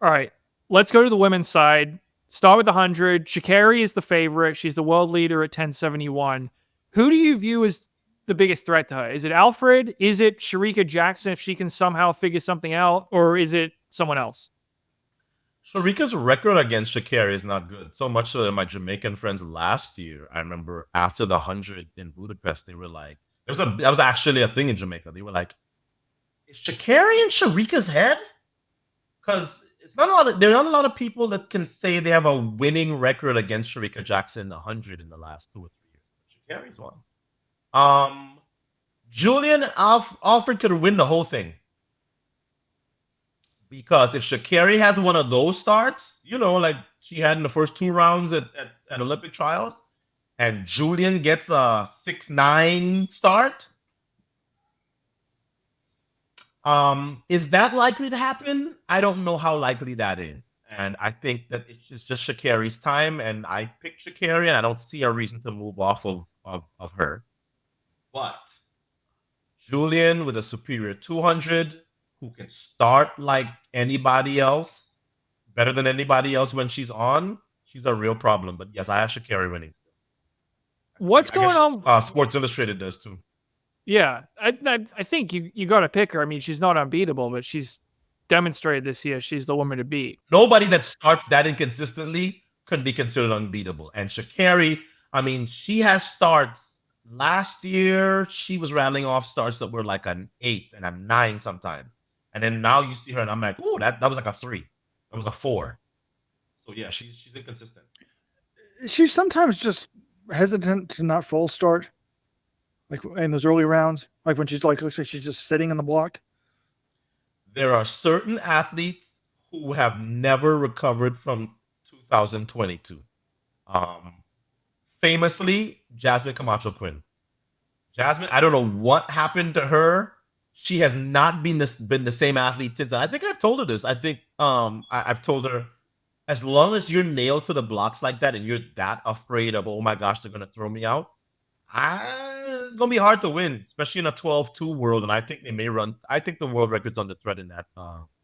All right, let's go to the women's side. Start with the 100. Sha'Carri is the favorite. She's the world leader at 1071. Who do you view as the biggest threat to her? Is it Alfred? Is it Shericka Jackson if she can somehow figure something out? Or is it someone else? Shericka's record against Sha'Carri is not good. So much so that my Jamaican friends last year, I remember after the 100 in Budapest, they were like, that was actually a thing in Jamaica. They were like, is Sha'Carri in Shericka's head? Because there are not a lot of people that can say they have a winning record against Shericka Jackson in the 100 in the last 2 or 3 years. Sha'Carri's one. Um, Alfred could win the whole thing. Because if Sha'Carri has one of those starts, like she had in the first 2 rounds at Olympic trials, and Julian gets a 6-9 start, is that likely to happen? I don't know how likely that is. And I think that it's just Sha'Carri's time, and I picked Sha'Carri, and I don't see a reason to move off of her. But Julian with a superior 200, who can start like anybody else, better than anybody else when she's on, she's a real problem. But yes, I have Sha'Carri winning still. What's I going guess on? Sports Illustrated does too. Yeah, I think you got to pick her. I mean, she's not unbeatable, but she's demonstrated this year she's the woman to beat. Nobody that starts that inconsistently could be considered unbeatable. And Sha'Carri, I mean, she has starts. Last year, she was rattling off starts that were like an 8 and a 9 sometimes. And then now you see her, and I'm like, oh, that was like a 3. That was a 4. So yeah, she's inconsistent. She's sometimes just hesitant to not full start, like in those early rounds, like when she's like looks like she's just sitting in the block. There are certain athletes who have never recovered from 2022. Um, Famously, Jasmine Camacho Quinn. Jasmine, I don't know what happened to her. She has not been the same athlete since. I think I've told her this. I think I've told her, as long as you're nailed to the blocks like that and you're that afraid of, oh my gosh, they're gonna throw me out, it's gonna be hard to win, especially in a 12-2 world. And I think they may run. I think the world record's under threat in that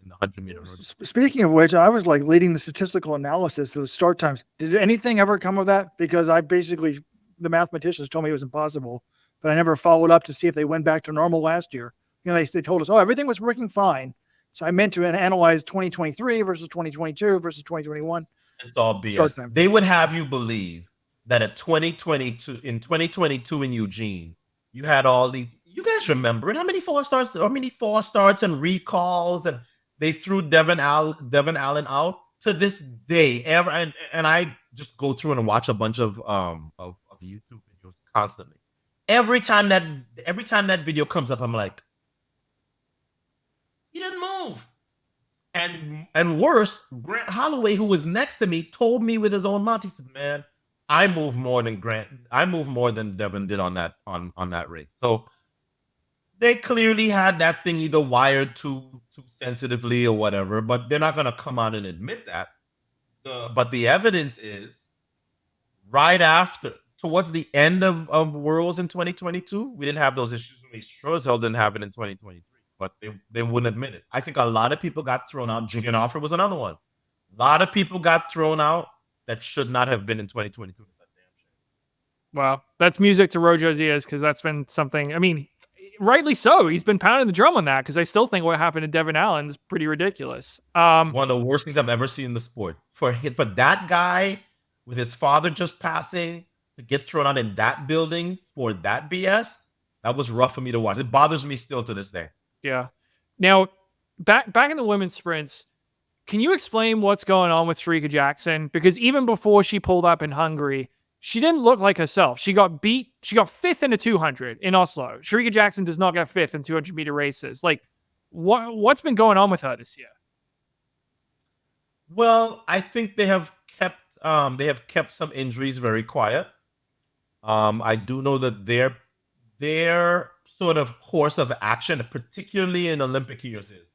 in the 100-meter hurdle. Speaking of which, I was like leading the statistical analysis of the start times. Did anything ever come of that? Because I basically, the mathematicians told me it was impossible, but I never followed up to see if they went back to normal last year. They told us, oh, everything was working fine. So I meant to analyze 2023 versus 2022 versus 2021. It's all BS. They would have you believe that at 2022 in Eugene, you had all these. You guys remember it? How many false starts and recalls, and they threw Devin Allen out to this day. And I just go through and watch a bunch of YouTube videos constantly. Every time that video comes up, I'm like, he didn't move. And worse, Grant Holloway, who was next to me, told me with his own mouth, he said, "Man, I move more than Grant. I move more than Devin did on that race." So they clearly had that thing either wired too sensitively or whatever, but they're not going to come out and admit that. But the evidence is right after, towards the end of Worlds in 2022, we didn't have those issues. We sure as hell didn't have it in 2023, but they wouldn't admit it. I think a lot of people got thrown out. Julian Alfred was another one. A lot of people got thrown out that should not have been in 2022. Wow, that's music to Rojo's ears because that's been something. I mean, rightly so. He's been pounding the drum on that because I still think what happened to Devin Allen is pretty ridiculous. One of the worst things I've ever seen in the sport. For that guy with his father just passing to get thrown out in that building for that BS, that was rough for me to watch. It bothers me still to this day. Yeah. Now, back in the women's sprints, can you explain what's going on with Shericka Jackson? Because even before she pulled up in Hungary, she didn't look like herself. She got beat. She got fifth in a 200 in Oslo. Shericka Jackson does not get fifth in 200-meter races. Like, what's been going on with her this year? Well, I think they have kept some injuries very quiet. I do know that their sort of course of action, particularly in Olympic years, is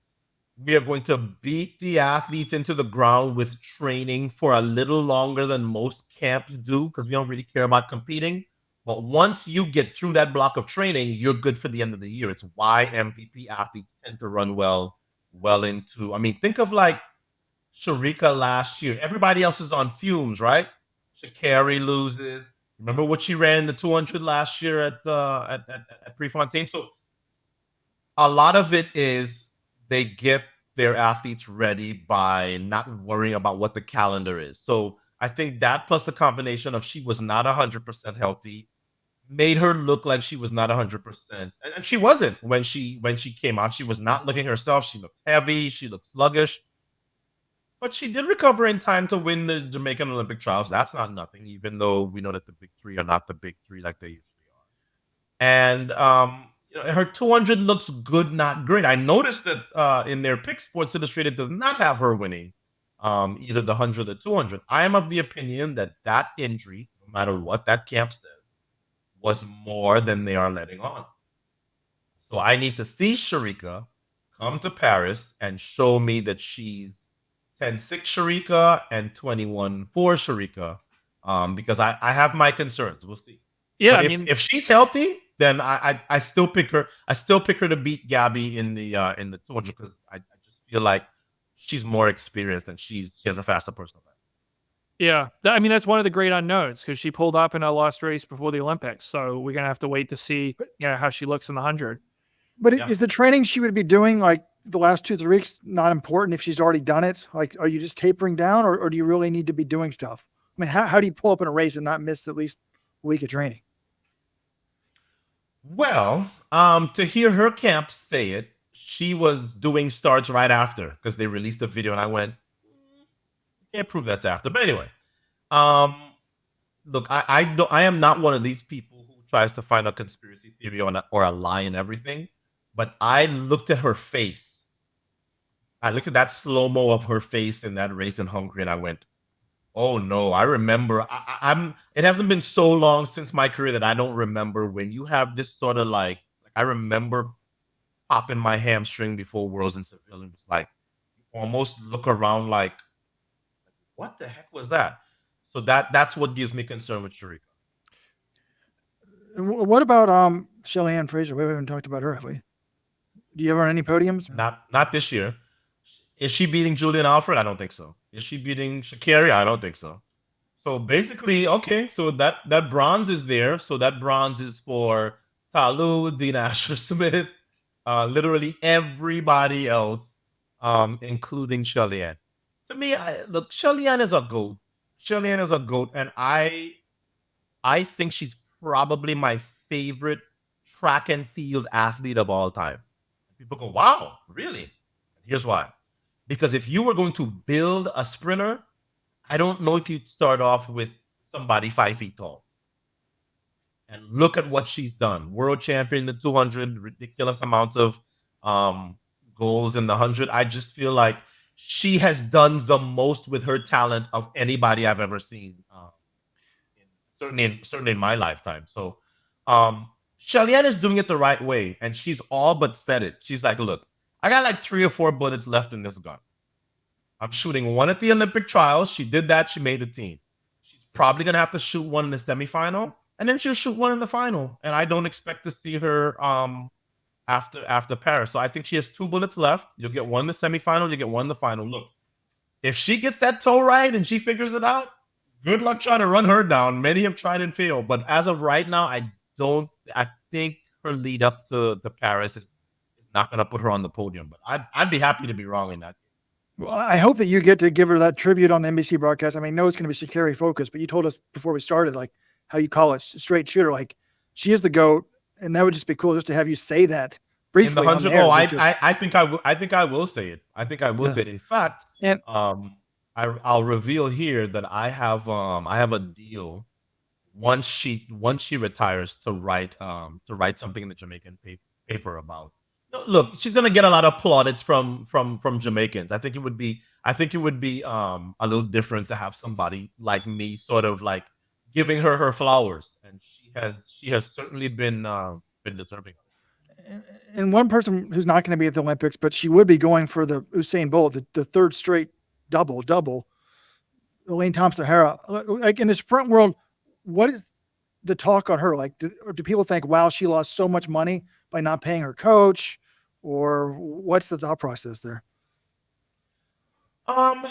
we are going to beat the athletes into the ground with training for a little longer than most camps do because we don't really care about competing. But once you get through that block of training, you're good for the end of the year. It's why MVP athletes tend to run well into. I mean, think of like Shericka last year. Everybody else is on fumes, right? Sha'Carri loses. Remember what she ran the 200 last year at Prefontaine? So a lot of it is they get their athletes ready by not worrying about what the calendar is. So I think that plus the combination of she was not 100% healthy made her look like she was not 100%. And she wasn't when she came out. She was not looking herself. She looked heavy. She looked sluggish. But she did recover in time to win the Jamaican Olympic trials. That's not nothing, even though we know that the big three are not the big three like they usually are. And her 200 looks good, not great. I noticed that in their pick, Sports Illustrated does not have her winning either the 100 or 200. I am of the opinion that that injury, no matter what that camp says, was more than they are letting on. So I need to see Shericka come to Paris and show me that she's 10-6 Shericka and 21-4 Shericka, because I have my concerns. We'll see. Yeah, But I mean, if she's healthy, then I still pick her. I still pick her to beat Gabby in the 200 because I just feel like she's more experienced and she has a faster personal best. yeah. I mean, that's one of the great unknowns because she pulled up in her last race before the Olympics. So we're gonna have to wait to see, how she looks in the 100. But Yeah. is the training she would be doing like the last 2-3 weeks not important if she's already done it? Like, are you just tapering down, or do you really need to be doing stuff? I mean, how do you pull up in a race and not miss at least a week of training? Well, to hear her camp say it, she was doing starts right after because they released a video, and I went, can't prove that's after. But anyway, um, look, I am not one of these people who tries to find a conspiracy theory or a lie in everything. But I looked at her face. I looked at that slow mo of her face in that race in Hungary, and I went, "Oh no!" I remember. I'm. It hasn't been so long since my career that I don't remember when you have this sort of like. I remember popping my hamstring before Worlds in Seville, and it's like you almost look around like, "What the heck was that?" So that's what gives me concern with Shericka. What about Shelly-Ann Fraser? We haven't talked about her, have we? Do you have her on any podiums? Not this year. Is she beating Julian Alfred? I don't think so. Is she beating Sha'Carri? I don't think so. So basically, okay, so that bronze is there. So that bronze is for Talu, Dean Asher Smith, literally everybody else, including Shelly-Ann. To me, look, Shelly-Ann is a goat. Shelly-Ann is a goat, and I think she's probably my favorite track and field athlete of all time. People go, wow, really? Here's why. Because if you were going to build a sprinter, I don't know if you'd start off with somebody 5 feet tall. And look at what she's done. World champion in the 200, ridiculous amounts of goals in the 100. I just feel like she has done the most with her talent of anybody I've ever seen, certainly in my lifetime. So Shelly-Ann is doing it the right way, and she's all but said it. She's like, look, I got like 3 or 4 bullets left in this gun. I'm shooting one at the Olympic trials. She did that. She made the team. She's probably going to have to shoot one in the semifinal, and then she'll shoot one in the final. And I don't expect to see her after Paris. So I think she has 2 bullets left. You'll get one in the semifinal. You get one in the final. Look, if she gets that toe right and she figures it out, good luck trying to run her down. Many have tried and failed. But as of right now, I think her lead up to Paris is not going to put her on the podium. But I'd be happy to be wrong in that. Well, I hope that you get to give her that tribute on the NBC broadcast. I mean, I know it's going to be Sha'Carri focused, but you told us before we started, like, how you call it straight shooter. Like, she is the GOAT, and that would just be cool just to have you say that briefly. In the 100, I think I will say it. I think I will Yeah. say it. In fact, And I'll reveal here that I have a deal once she retires to write something in the Jamaican paper about. No, look, she's gonna get a lot of plaudits from Jamaicans. I think it would be a little different to have somebody like me sort of like giving her flowers, and she has certainly been deserving. and one person who's not going to be at the Olympics, but she would be going for the Usain Bolt, the third straight double, Elaine Thompson-Herah. Like, in the sprint world, what is the talk on her? Like, do people think, wow, she lost so much money by not paying her coach, or what's the thought process there? Um,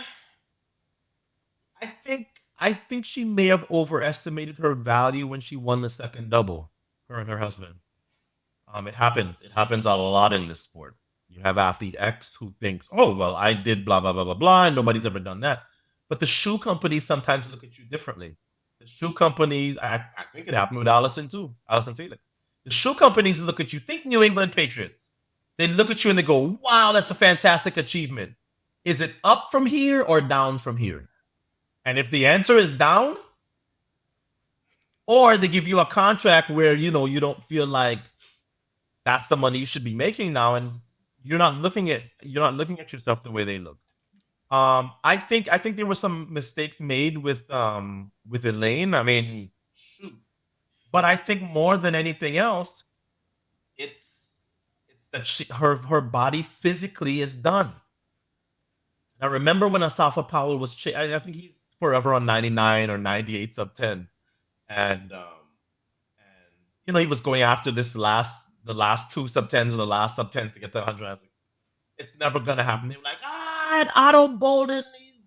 I think she may have overestimated her value when she won the second double. Her and her husband. It happens. It happens a lot in this sport. You have athlete X who thinks, "Oh, well, I did blah blah blah blah blah, and nobody's ever done that." But the shoe companies sometimes look at you differently. The shoe companies, I think it happened with Allison too, Allison Felix. The shoe companies look at you. Think New England Patriots. They look at you and they go, "Wow, that's a fantastic achievement. Is it up from here or down from here?" And if the answer is down, or they give you a contract where you don't feel like that's the money you should be making now, and you're not looking at yourself the way they look. I think there were some mistakes made with Elaine. I mean, shoot. But I think more than anything else, it's that her body physically is done. Now remember when Asafa Powell was I think he's forever on 99 or 98 sub 10, and he was going after the last two sub 10s or the last sub 10s to get to 100. I was like, it's never gonna happen. They were like, and Otto Boldon, he's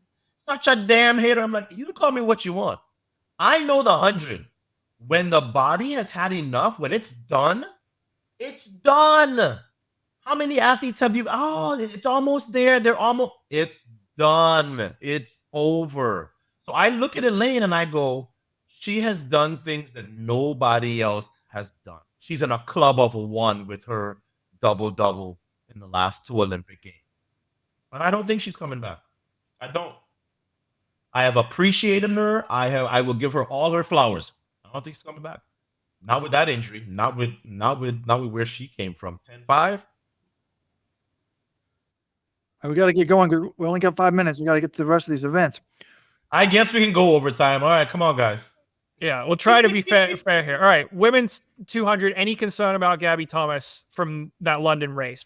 such a damn hater. I'm like, you can call me what you want. I know the 100. When the body has had enough, when it's done, it's done. How many athletes have you? Oh, it's almost there. It's done. It's over. So I look at Elaine and I go, she has done things that nobody else has done. She's in a club of one with her double-double in the last two Olympic Games. But I don't think she's coming back. I don't. I have appreciated her. I will give her all her flowers. I don't think she's coming back. Not with that injury. Not with where she came from. 10-5. We got to get going. 'Cause we only got 5 minutes. We got to get to the rest of these events. I guess we can go overtime. All right, come on, guys. Yeah, we'll try to be fair here. All right, women's 200. Any concern about Gabby Thomas from that London race?